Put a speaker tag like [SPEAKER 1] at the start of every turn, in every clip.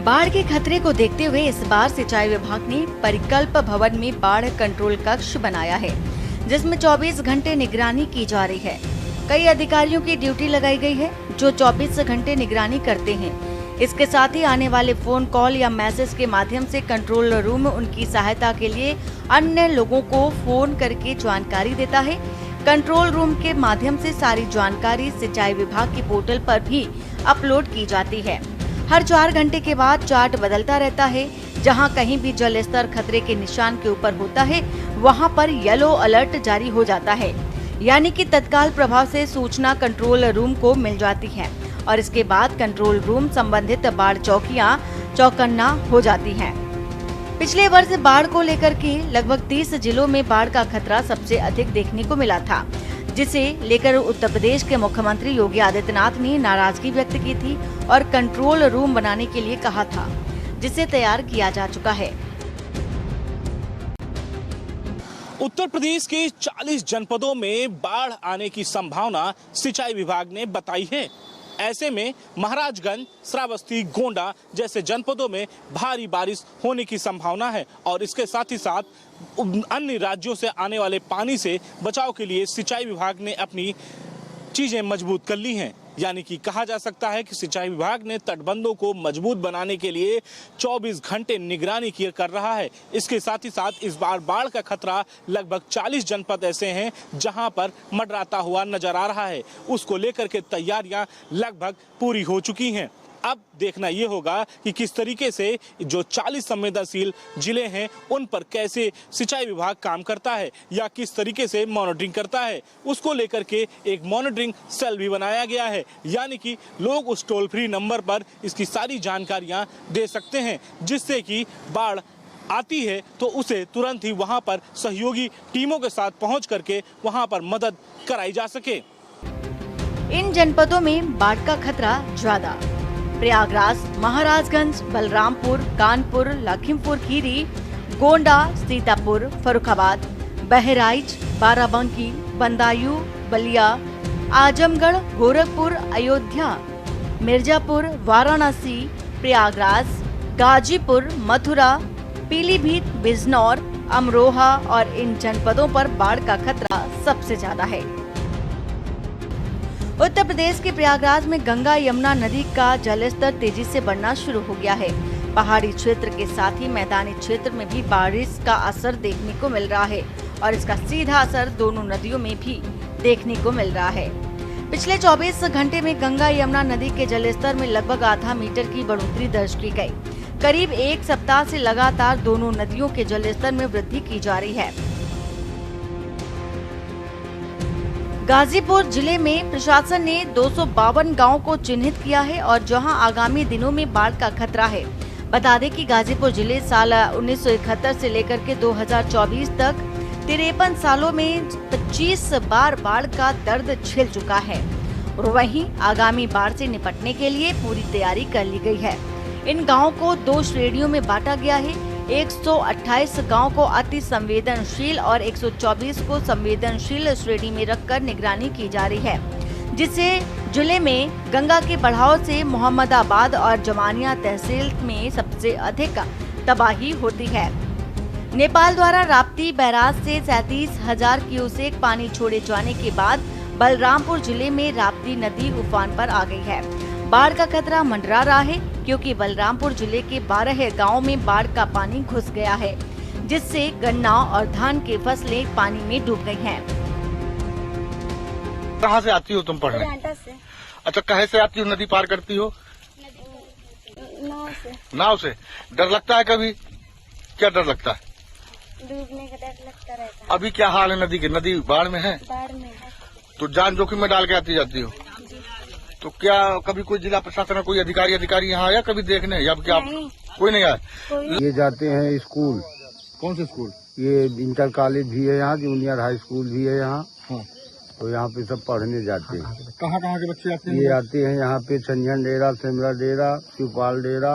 [SPEAKER 1] बाढ़ के खतरे को देखते हुए इस बार सिंचाई विभाग ने परिकल्प भवन में बाढ़ कंट्रोल कक्ष बनाया है, जिसमें 24 घंटे निगरानी की जा रही है। कई अधिकारियों की ड्यूटी लगाई गई है, जो 24 घंटे निगरानी करते हैं। इसके साथ ही आने वाले फोन कॉल या मैसेज के माध्यम से कंट्रोल रूम उनकी सहायता के लिए अन्य लोगों को फोन करके जानकारी देता है। कंट्रोल रूम के माध्यम से सारी जानकारी सिंचाई विभाग के पोर्टल पर भी अपलोड की जाती है। हर 4 घंटे के बाद चार्ट बदलता रहता है। जहां कहीं भी जल स्तर खतरे के निशान के ऊपर होता है, वहां पर येलो अलर्ट जारी हो जाता है, यानी कि तत्काल प्रभाव से सूचना कंट्रोल रूम को मिल जाती है और इसके बाद कंट्रोल रूम संबंधित बाढ़ चौकियां चौकन्ना हो जाती हैं। पिछले वर्ष बाढ़ को लेकर के लगभग 30 जिलों में बाढ़ का खतरा सबसे अधिक देखने को मिला था, जिसे लेकर उत्तर प्रदेश के मुख्यमंत्री योगी आदित्यनाथ ने नाराजगी व्यक्त की थी और कंट्रोल रूम बनाने के लिए कहा था, जिसे तैयार किया जा चुका है।
[SPEAKER 2] उत्तर प्रदेश के 40 जनपदों में बाढ़ आने की संभावना सिंचाई विभाग ने बताई है। ऐसे में महाराजगंज, श्रावस्ती, गोंडा जैसे जनपदों में भारी बारिश होने की संभावना है और इसके साथ ही साथ अन्य राज्यों से आने वाले पानी से बचाव के लिए सिंचाई विभाग ने अपनी चीजें मजबूत कर ली हैं। यानी कि कहा जा सकता है कि सिंचाई विभाग ने तटबंधों को मजबूत बनाने के लिए 24 घंटे निगरानी कर रहा है। इसके साथ ही साथ इस बार बाढ़ का खतरा लगभग 40 जनपद ऐसे हैं जहां पर मंडराता हुआ नजर आ रहा है। उसको लेकर के तैयारियां लगभग पूरी हो चुकी हैं। अब देखना ये होगा कि किस तरीके से जो 40 संवेदनशील जिले हैं उन पर कैसे सिंचाई विभाग काम करता है या किस तरीके से मॉनिटरिंग करता है। उसको लेकर के एक मॉनिटरिंग सेल भी बनाया गया है, यानी कि लोग उस टोल फ्री नंबर पर इसकी सारी जानकारियां दे सकते हैं, जिससे कि बाढ़ आती है तो उसे तुरंत ही वहां पर सहयोगी टीमों के साथ पहुंच करके वहां पर मदद कराई जा सके।
[SPEAKER 1] इन जनपदों में बाढ़ का खतरा ज्यादा प्रयागराज, महाराजगंज, बलरामपुर, कानपुर, लखीमपुर खीरी, गोंडा, सीतापुर, फर्रुखाबाद, बहराइच, बाराबंकी, बदायूं, बलिया, आजमगढ़, गोरखपुर, अयोध्या, मिर्जापुर, वाराणसी, प्रयागराज, गाजीपुर, मथुरा, पीलीभीत, बिजनौर, अमरोहा और इन जनपदों पर बाढ़ का खतरा सबसे ज्यादा है। उत्तर प्रदेश के प्रयागराज में गंगा यमुना नदी का जलस्तर तेजी से बढ़ना शुरू हो गया है। पहाड़ी क्षेत्र के साथ ही मैदानी क्षेत्र में भी बारिश का असर देखने को मिल रहा है और इसका सीधा असर दोनों नदियों में भी देखने को मिल रहा है। पिछले 24 घंटे में गंगा यमुना नदी के जलस्तर में लगभग आधा मीटर की बढ़ोतरी दर्ज की गई। करीब एक सप्ताह से लगातार दोनों नदियों के जलस्तर में वृद्धि की जा रही है। गाजीपुर जिले में प्रशासन ने 252 गांवों को चिन्हित किया है और जहां आगामी दिनों में बाढ़ का खतरा है। बता दें कि गाजीपुर जिले साल 1971 से लेकर के 2024 तक 53 सालों में 25 बार बाढ़ का दर्द झेल चुका है और वहीं आगामी बाढ़ से निपटने के लिए पूरी तैयारी कर ली गई है। इन गाँवों को 2 श्रेणियों में बांटा गया है। 128 गांव को अति संवेदनशील और 124 को संवेदनशील श्रेणी में रखकर निगरानी की जा रही है, जिससे जिले में गंगा के बढ़ाव से मोहम्मदाबाद और जमानिया तहसील में सबसे अधिक तबाही होती है। नेपाल द्वारा राप्ती बैराज से 37,000 क्यूसेक पानी छोड़े जाने के बाद बलरामपुर जिले में राप्ती नदी उफान पर आ गई है। बाढ़ का खतरा मंडरा रहा है क्योंकि बलरामपुर जिले के 12 गांवों में बाढ़ का पानी घुस गया है, जिससे गन्ना और धान की फसलें पानी में डूब गई हैं।
[SPEAKER 3] कहाँ से आती हो तुम पढ़ने?
[SPEAKER 4] से।
[SPEAKER 3] अच्छा, कहे से आती हो? नदी पार करती हो?
[SPEAKER 4] नाव से।
[SPEAKER 3] नाव से। डर लगता है कभी? क्या डर लगता है?
[SPEAKER 4] डूबने का डर लगता रहता है।
[SPEAKER 3] अभी क्या हाल है नदी के? नदी बाढ़ में है?
[SPEAKER 4] बाढ़ में है।
[SPEAKER 3] तो जान जोखिम में डाल के आती जाती हो? तो क्या कभी कोई जिला प्रशासन कोई अधिकारी यहाँ आया कभी देखने या क्या? कोई नहीं आया।
[SPEAKER 5] ये जाते हैं स्कूल।
[SPEAKER 3] कौन से स्कूल?
[SPEAKER 5] ये इंटर कॉलेज भी है यहाँ, जूनियर हाई स्कूल भी है यहाँ।
[SPEAKER 3] हाँ।
[SPEAKER 5] तो यहाँ पे सब पढ़ने जाते हैं।
[SPEAKER 3] कहाँ के बच्चे आते हैं?
[SPEAKER 5] ये आते हैं यहाँ पे छंजन डेरा, सिमरा डेरा, शिवपाल डेरा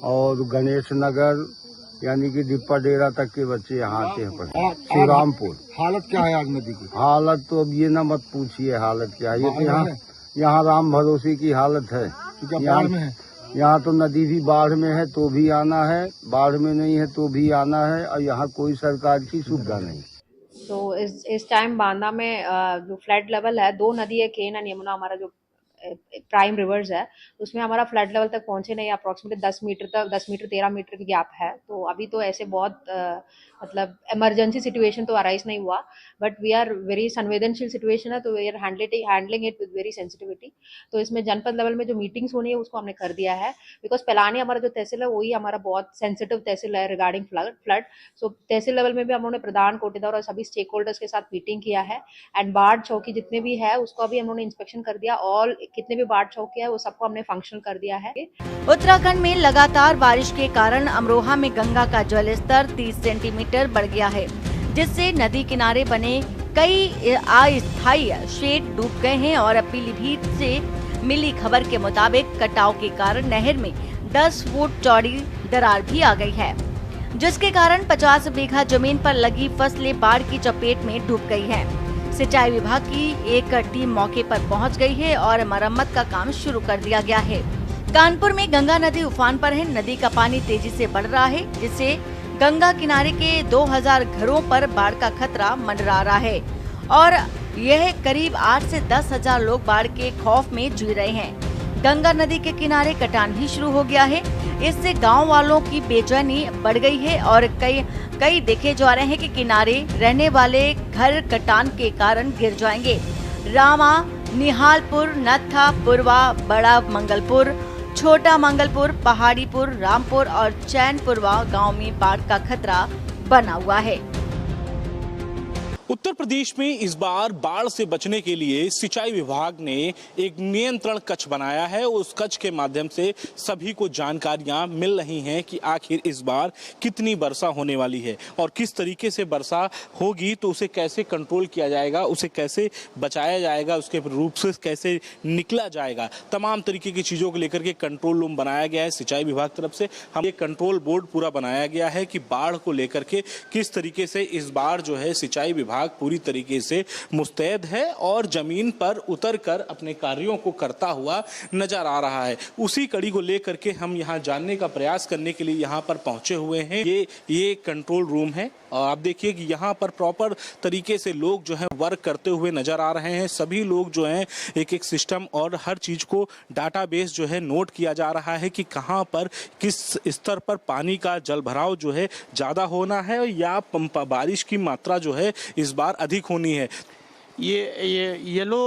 [SPEAKER 5] और गणेश नगर, यानी कि डिप्पा डेरा तक के बच्चे यहाँ आते हैं पढ़ने। श्रीरामपुर।
[SPEAKER 3] हालत क्या है आज नदी की?
[SPEAKER 5] हालत तो अब ये न मत पूछिए हालत क्या है। ये तो यहाँ राम भरोसे की हालत है। यहाँ तो नदी भी बाढ़ में है तो भी आना है, बाढ़ में नहीं है तो भी आना है, और यहाँ कोई सरकार की सुविधा नहीं।
[SPEAKER 6] तो इस टाइम बांदा में जो फ्लड लेवल है, 2 नदी है, केन एंड यमुना, हमारा जो प्राइम रिवर्स है, उसमें हमारा फ्लड लेवल तक पहुंचे नहीं, अप्रोक्सीमेटली 10 मीटर 13 मीटर की गैप है। तो अभी तो ऐसे बहुत मतलब इमरजेंसी सिचुएशन तो अराइज नहीं हुआ, बट वी आर वेरी संवेदनशील सिचुएशन है, तो we are handling it with very sensitivity. तो इसमें जनपद लेवल में जो मीटिंग्स होनी है उसको हमने कर दिया है, बिकॉज पलानी हमारा जो तहसील है वही हमारा बहुत सेंसिटिव तहसील है रिगार्डिंग फ्लड। सो तहसील लेवल में भी हम लोगों ने प्रधान, कोटेदार और सभी स्टेक होल्डर्स के साथ मीटिंग किया है, एंड बाढ़ चौकी जितने भी है उसको अभी हम लोगों ने इंस्पेक्शन कर दिया, ऑल कितने भी बाढ़ चौकी है वो सबको हमने फंक्शनल कर दिया है।
[SPEAKER 1] उत्तराखंड में लगातार बारिश के कारण अमरोहा में गंगा का जल स्तर 30 सेंटीमीटर बढ़ गया है, जिससे नदी किनारे बने कई अस्थायी शेड डूब गए हैं। और पीलीभीत से मिली खबर के मुताबिक कटाव के कारण नहर में 10 फुट चौड़ी दरार भी आ गई है, जिसके कारण 50 बीघा जमीन पर लगी फसलें बाढ़ की चपेट में डूब गई हैं। सिंचाई विभाग की एक टीम मौके पर पहुंच गई है और मरम्मत का काम शुरू कर दिया गया है। कानपुर में गंगा नदी उफान पर है, नदी का पानी तेजी से बढ़ रहा है, जिससे गंगा किनारे के 2000 घरों पर बाढ़ का खतरा मंडरा रहा है और यह करीब 8 से 10 हजार लोग बाढ़ के खौफ में जी रहे हैं। गंगा नदी के किनारे कटान भी शुरू हो गया है, इससे गांव वालों की बेचैनी बढ़ गई है और कई देखे जा रहे हैं कि किनारे रहने वाले घर कटान के कारण गिर जाएंगे। रामा, निहालपुर, नत्था, पुरवा, बड़ा मंगलपुर, छोटा मंगलपुर, पहाड़ीपुर, रामपुर और चैनपुरवा गांव में बाढ़ का खतरा बना हुआ है।
[SPEAKER 2] उत्तर प्रदेश में इस बार बाढ़ से बचने के लिए सिंचाई विभाग ने एक नियंत्रण कक्ष बनाया है। उस कक्ष के माध्यम से सभी को जानकारियां मिल रही हैं कि आखिर इस बार कितनी वर्षा होने वाली है और किस तरीके से वर्षा होगी तो उसे कैसे कंट्रोल किया जाएगा, उसे कैसे बचाया जाएगा, उसके रूप से कैसे निकला जाएगा। तमाम तरीके की चीज़ों को लेकर के कंट्रोल रूम बनाया गया है सिंचाई विभाग तरफ से। हम ये कंट्रोल बोर्ड पूरा बनाया गया है कि बाढ़ को लेकर के किस तरीके से इस बार जो है सिंचाई विभाग पूरी तरीके से मुस्तैद है और जमीन पर उतरकर अपने कार्यों को करता हुआ नजर आ रहा है। उसी कड़ी को लेकर के हम यहां जानने का प्रयास करने के लिए यहां पर पहुंचे हुए हैं। ये कंट्रोल रूम है और आप देखिए कि यहाँ पर प्रॉपर तरीके से लोग जो है वर्क करते हुए नजर आ रहे हैं। सभी लोग जो हैं एक सिस्टम और हर चीज को डाटाबेस जो है नोट किया जा रहा है कि कहाँ पर किस स्तर पर पानी का जल भराव जो है ज्यादा होना है या बारिश की मात्रा जो है इस बार अधिक होनी है।
[SPEAKER 7] ये येलो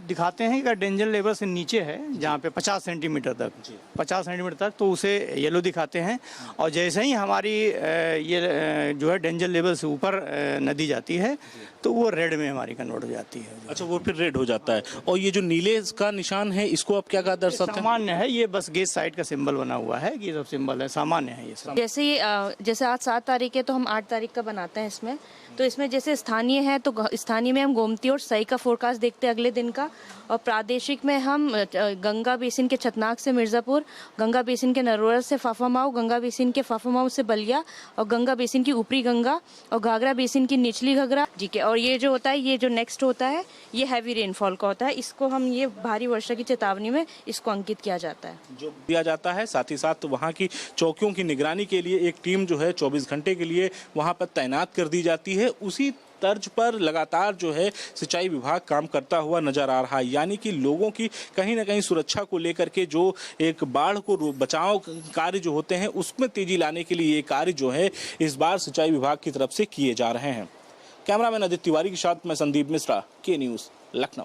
[SPEAKER 7] दिखाते हैं कि डेंजर लेवल से नीचे है, जहाँ पे 50 सेंटीमीटर तक 50 सेंटीमीटर तक तो उसे येलो दिखाते हैं। और जैसे ही हमारी ये जो है डेंजर लेवल से ऊपर नदी जाती है तो वो रेड में हमारी कन्वर्ट हो जाती है।
[SPEAKER 2] अच्छा, वो फिर रेड हो जाता है। और ये जो नीले का निशान है इसको अब क्या दर्शाता है?
[SPEAKER 7] सामान्य है, ये बस गेज साइड का सिंबल बना हुआ है, ये सब सिंबल है, सामान्य है ये सब।
[SPEAKER 8] जैसे आज 7 तारीख है तो हम 8 तारीख का बनाते हैं इसमें। तो इसमें जैसे स्थानीय है तो स्थानीय में हम गोमती और सही का फोरकास्ट देखते हैं अगले दिन का, और प्रादेशिक में हम गंगा बेसिन के छतनाक से मिर्जापुर, गंगा बेसिन के नरोरा से फाफामाऊ, गंगा बेसिन के फाफामाऊ से बलिया और गंगा बेसिन की ऊपरी गंगा और घाघरा बेसिन की निचली घाघरा जी के। और ये जो होता है, ये जो नेक्स्ट होता है ये हैवी रेनफॉल का होता है, इसको हम ये भारी वर्षा की चेतावनी में इसको अंकित किया जाता है,
[SPEAKER 2] जो दिया जाता है। साथ ही साथ वहाँ की चौकियों की निगरानी के लिए एक टीम जो है 24 घंटे के लिए वहाँ पर तैनात कर दी जाती है। उसी तर्ज पर लगातार जो है सिंचाई विभाग काम करता हुआ नजर आ रहा है, यानी कि लोगों की कहीं ना कहीं सुरक्षा को लेकर के जो एक बाढ़ को बचाव कार्य जो होते हैं उसमें तेजी लाने के लिए ये कार्य जो है इस बार सिंचाई विभाग की तरफ से किए जा रहे हैं। कैमरामैन अदित्य तिवारी के साथ मैं संदीप मिश्रा, के न्यूज़, लखनऊ।